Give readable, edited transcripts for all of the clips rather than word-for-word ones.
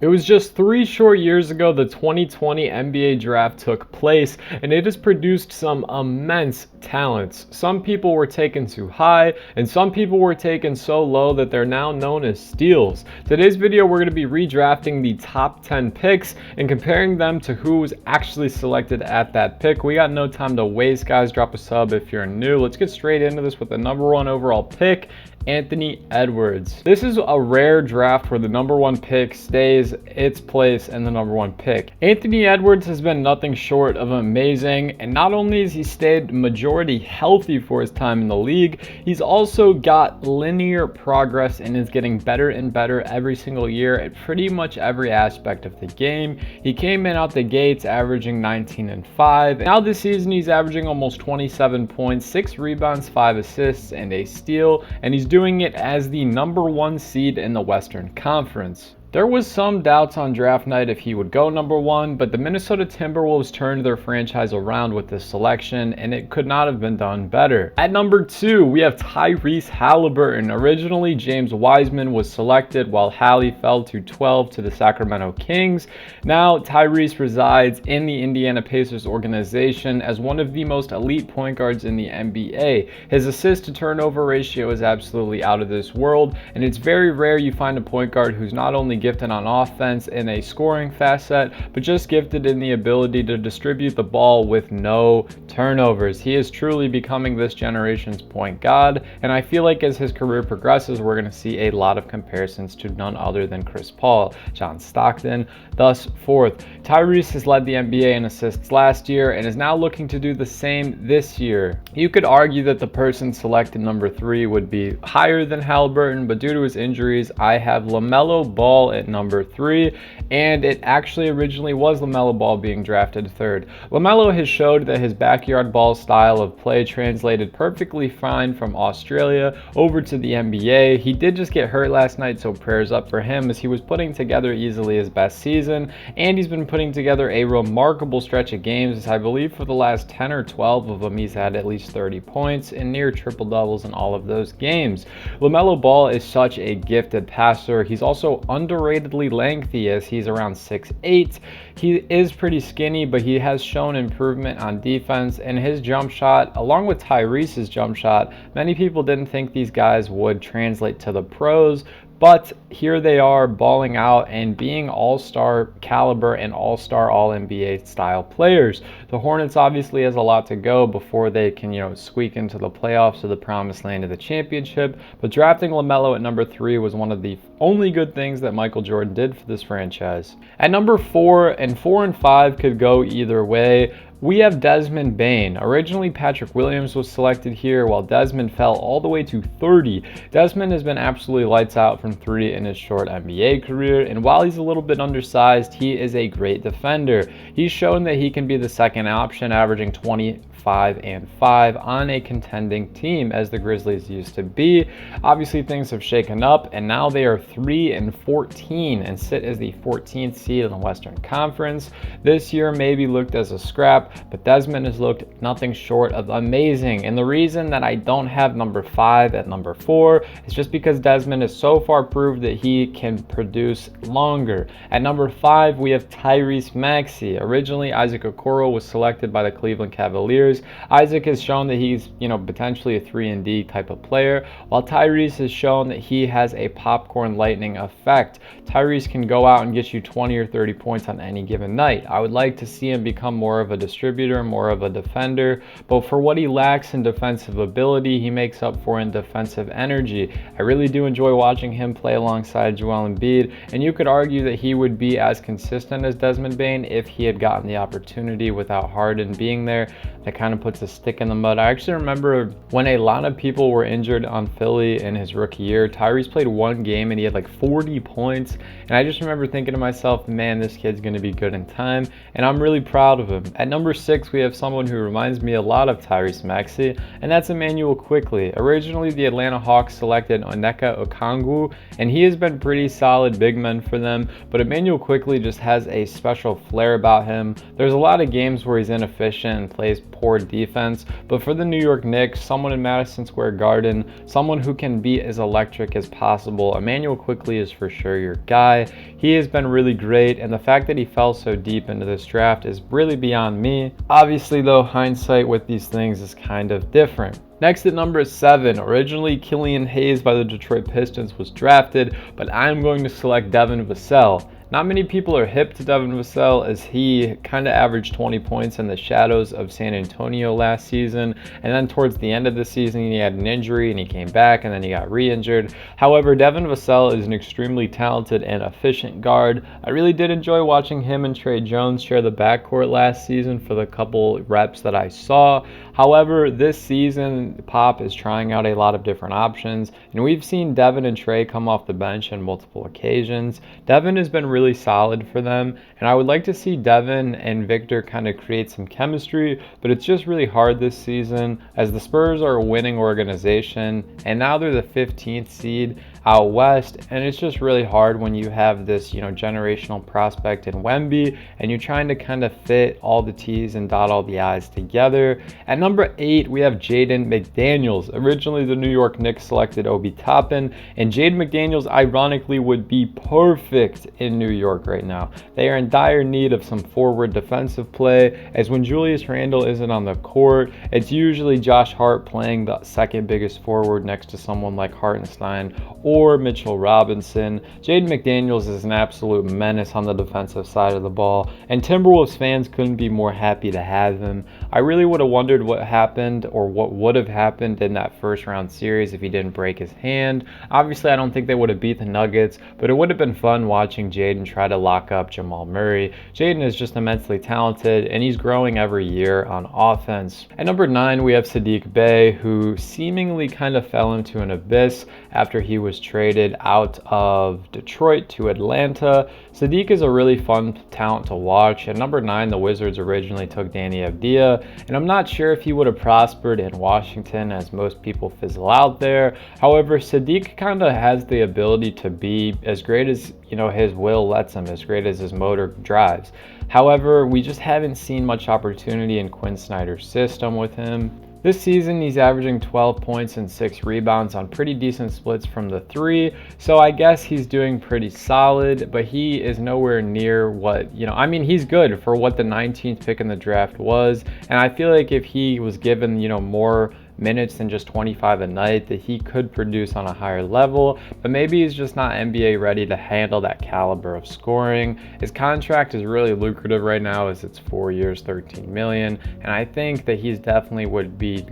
It was just 3 short years ago the 2020 NBA draft took place, and it has produced some immense talents. Some people were taken too high, and some people were taken so low that they're now known as steals. Today's video, we're going to be redrafting the top 10 picks and comparing them to who was actually selected at that pick. We got no time to waste, guys. Drop a sub if you're new. Let's get straight into this with the #1 overall pick, Anthony Edwards. This is a rare draft where the #1 pick stays its place in the #1 pick. Anthony Edwards has been nothing short of amazing, and not only has he stayed majority healthy for his time in the league, he's also got linear progress and is getting better and better every single year at pretty much every aspect of the game. He came in out the gates averaging 19 and 5. Now this season he's averaging almost 27 points, 6 rebounds, 5 assists, and a steal, and he's doing it as the #1 seed in the Western Conference. There was some doubts on draft night if he would go #1, but the Minnesota Timberwolves turned their franchise around with this selection, and it could not have been done better. At #2, we have Tyrese Haliburton. Originally, James Wiseman was selected, while Hallie fell to 12 to the Sacramento Kings. Now, Tyrese resides in the Indiana Pacers organization as one of the most elite point guards in the NBA. His assist-to-turnover ratio is absolutely out of this world, and it's very rare you find a point guard who's not only gifted on offense in a scoring facet, but just gifted in the ability to distribute the ball with no turnovers. He is truly becoming this generation's point god, and I feel like as his career progresses, we're going to see a lot of comparisons to none other than Chris Paul, John Stockton, thus forth. Tyrese has led the NBA in assists last year and is now looking to do the same this year. You could argue that the person selected #3 would be higher than Haliburton, but due to his injuries, I have Lamelo Ball at #3, and it actually originally was Lamelo Ball being drafted 3rd. Lamelo has showed that his backyard ball style of play translated perfectly fine from Australia over to the NBA. He did just get hurt last night, so prayers up for him as he was putting together easily his best season, and he's been putting together a remarkable stretch of games as I believe for the last 10 or 12 of them he's had at least 30 points and near triple doubles in all of those games. Lamelo Ball is such a gifted passer. He's also underratedly lengthy as he's around 6'8". He is pretty skinny, but he has shown improvement on defense, and his jump shot, along with Tyrese's jump shot, many people didn't think these guys would translate to the pros, but here they are balling out and being all-star caliber and all-star all-NBA style players. The Hornets obviously has a lot to go before they can, squeak into the playoffs or the promised land of the championship, but drafting LaMelo at #3 was one of the only good things that Michael Jordan did for this franchise. At #4, and 4 and 5 could go either way, we have Desmond Bane. Originally, Patrick Williams was selected here, while Desmond fell all the way to 30. Desmond has been absolutely lights out from 3 in his short NBA career, and while he's a little bit undersized, he is a great defender. He's shown that he can be the second option, averaging 25 and 5 on a contending team as the Grizzlies used to be. Obviously, things have shaken up, and now they are 3 and 14 and sit as the 14th seed in the Western Conference. This year maybe looked as a scrap, but Desmond has looked nothing short of amazing. And the reason that I don't have #5 at #4 is just because Desmond has so far proved that he can produce longer. At #5, we have Tyrese Maxey. Originally, Isaac Okoro was selected by the Cleveland Cavaliers. Isaac has shown that he's, potentially a 3-and-D type of player, while Tyrese has shown that he has a popcorn lightning effect. Tyrese can go out and get you 20 or 30 points on any given night. I would like to see him become more of a distributor, more of a defender, but for what he lacks in defensive ability, he makes up for in defensive energy. I really do enjoy watching him play alongside Joel Embiid, and you could argue that he would be as consistent as Desmond Bane if he had gotten the opportunity without Harden being there. That kind of puts a stick in the mud. I actually remember when a lot of people were injured on Philly in his rookie year, Tyrese played one game and he had like 40 points, and I just remember thinking to myself, man, this kid's going to be good in time, and I'm really proud of him. At number 6, we have someone who reminds me a lot of Tyrese Maxey, and that's Immaneul Quickley. Originally, the Atlanta Hawks selected Onyeka Okongwu, and he has been pretty solid big man for them, but Immaneul Quickley just has a special flair about him. There's a lot of games where he's inefficient and plays poor defense, but for the New York Knicks, someone in Madison Square Garden, someone who can be as electric as possible, Immaneul Quickley is for sure your guy. He has been really great, and the fact that he fell so deep into this draft is really beyond me. Obviously though, hindsight with these things is kind of different. Next at number 7, originally Killian Hayes by the Detroit Pistons was drafted, but I'm going to select Devin Vassell. Not many people are hip to Devin Vassell, as he kind of averaged 20 points in the shadows of San Antonio last season, and then towards the end of the season he had an injury and he came back and then he got re-injured. However, Devin Vassell is an extremely talented and efficient guard. I really did enjoy watching him and Trey Jones share the backcourt last season for the couple reps that I saw. However, this season Pop is trying out a lot of different options, and we've seen Devin and Trey come off the bench on multiple occasions. Devin has been really solid for them, and I would like to see Devin and Victor kind of create some chemistry, but it's just really hard this season as the Spurs are a winning organization, and now they're the 15th seed out west, and it's just really hard when you have this, generational prospect in Wemby, and you're trying to kind of fit all the T's and dot all the I's together. At number 8, we have Jaden McDaniels. Originally, the New York Knicks selected Obi Toppin, and Jaden McDaniels, ironically, would be perfect in New York right now. They are in dire need of some forward defensive play, as when Julius Randle isn't on the court, it's usually Josh Hart playing the second biggest forward next to someone like Hartenstein or Mitchell Robinson. Jaden McDaniels is an absolute menace on the defensive side of the ball, and Timberwolves fans couldn't be more happy to have him. I really would have wondered what happened or what would have happened in that first round series if he didn't break his hand. Obviously, I don't think they would have beat the Nuggets, but it would have been fun watching Jaden try to lock up Jamal Murray. Jaden is just immensely talented, and he's growing every year on offense. At number 9, we have Saddiq Bey, who seemingly kind of fell into an abyss after he was traded out of Detroit to Atlanta. Saddiq is a really fun talent to watch. At number 9, the Wizards originally took Danny Avdija, and I'm not sure if he would have prospered in Washington, as most people fizzle out there. However, Saddiq kind of has the ability to be as great as his will lets him, as great as his motor drives. However, we just haven't seen much opportunity in Quinn Snyder's system with him. This season, he's averaging 12 points and 6 rebounds on pretty decent splits from the 3, so I guess he's doing pretty solid, but he is nowhere near what, he's good for what the 19th pick in the draft was, and I feel like if he was given, more minutes than just 25 a night, that he could produce on a higher level, but maybe he's just not NBA ready to handle that caliber of scoring. His contract is really lucrative right now, as it's 4 years, $13 million, and I think that he's definitely would be,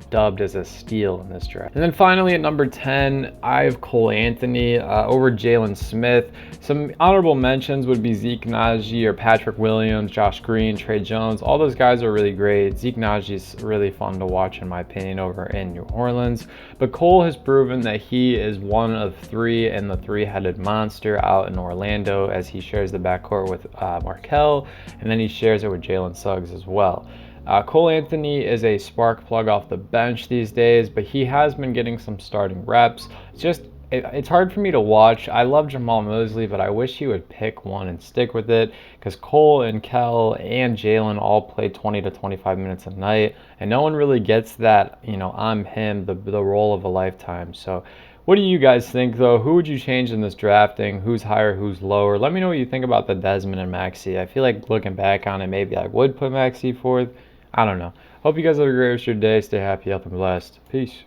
dubbed as a steal in this draft. And then finally at number 10, I have Cole Anthony over Jalen Smith. Some honorable mentions would be Zeke Naji or Patrick Williams, Josh Green, Trey Jones. All those guys are really great. Zeke Naji is really fun to watch in my opinion over in New Orleans, but Cole has proven that he is one of 3 in the three-headed monster out in Orlando, as he shares the backcourt with Markelle, and then he shares it with Jalen Suggs as well. Cole Anthony is a spark plug off the bench these days, but he has been getting some starting reps. It's hard for me to watch. I love Jamal Mosley, but I wish he would pick one and stick with it, because Cole and Kel and Jalen all play 20 to 25 minutes a night, and no one really gets that, I'm him, the role of a lifetime. So what do you guys think, though? Who would you change in this drafting? Who's higher, who's lower? Let me know what you think about the Desmond and Maxey. I feel like looking back on it, maybe I would put Maxey fourth. I don't know. Hope you guys have a great rest of your day. Stay happy, healthy, and blessed. Peace.